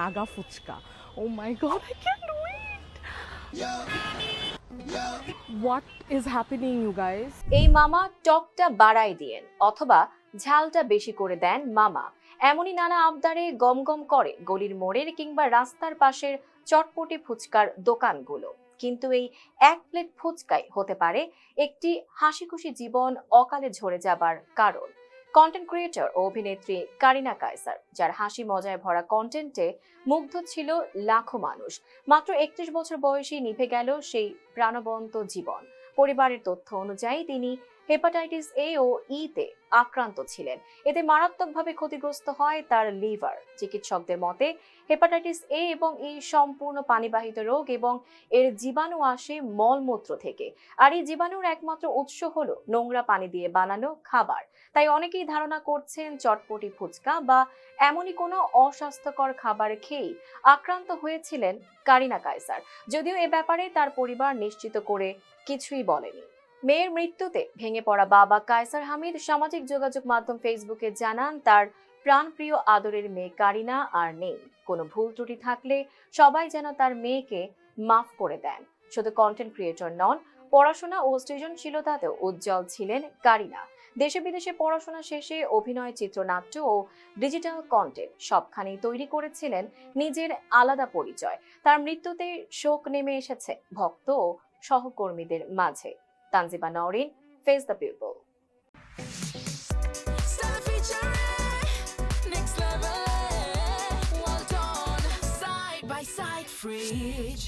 naga fuchka. Oh my god, I can't wait. What is happening, you guys? এই মামা টকটা বাড়াই দিয়েন অথবা ঝালটা বেশি করে দেন মামা, এমনই নানা আবদারে গমগম করে গলির মোড়ের কিংবা রাস্তার পাশের চটপটি ফুচকার দোকানগুলো। কিন্তু এই এক প্লেট ফুচকাই হতে পারে একটি হাসিখুশি জীবন অকালে ঝরে যাবার কারণ। কন্টেন্ট ক্রিয়েটর ও অভিনেত্রী কারিনা কায়সার, যার হাসি মজায় ভরা কন্টেন্টে মুগ্ধ ছিল লাখো মানুষ, মাত্র 31 বছর বয়সে নিভে গেল সেই প্রাণবন্ত জীবন। পরিবারের তথ্য অনুযায়ী তিনি হেপাটাইটিস এ ও ই তে আক্রান্ত ছিলেন। এতে মারাত্মকভাবে ক্ষতিগ্রস্ত হয় তার লিভার। চিকিৎসকদের মতে হেপাটাইটিস এ এবং ই সম্পূর্ণ পানিবাহিত রোগ এবং এর জীবাণু আসে মলমূত্র থেকে। আর এই জীবাণুর একমাত্র উৎস হলো নোংরা পানি দিয়ে বানানো খাবার। তাই অনেকেই ধারণা করছেন চটপটি ফুচকা বা এমনই কোনো অস্বাস্থ্যকর খাবার খেয়েই আক্রান্ত হয়েছিলেন কারিনা কায়সার। যদিও এ ব্যাপারে তার পরিবার নিশ্চিত করে কিছুই বলেনি। মেয়ের মৃত্যুতে ভেঙে পড়া বাবা কায়সার হামিদ সামাজিক যোগাযোগ মাধ্যম ফেসবুকে জানান, তার প্রাণপ্রিয় আদরের মেয়ে কারিনা আর নেই। কোনো ভুল ত্রুটি থাকলে সবাই যেন তার মেয়েকে মাফ করে দেন। শুধু কন্টেন্ট ক্রিয়েটর নন, পড়াশোনা ও সৃজনশীলতাতেও উজ্জ্বল ছিলেন কারিনা। দেশে বিদেশে পড়াশোনা শেষে অভিনয়, চিত্রনাট্য ও ডিজিটাল কন্টেন্ট সবখানেই তৈরি করেছিলেন নিজের আলাদা পরিচয়। তার মৃত্যুতে শোক নেমে এসেছে ভক্ত ও সহকর্মীদের মাঝে। Tanjiba Nowrin, face the people. Side by side fridge.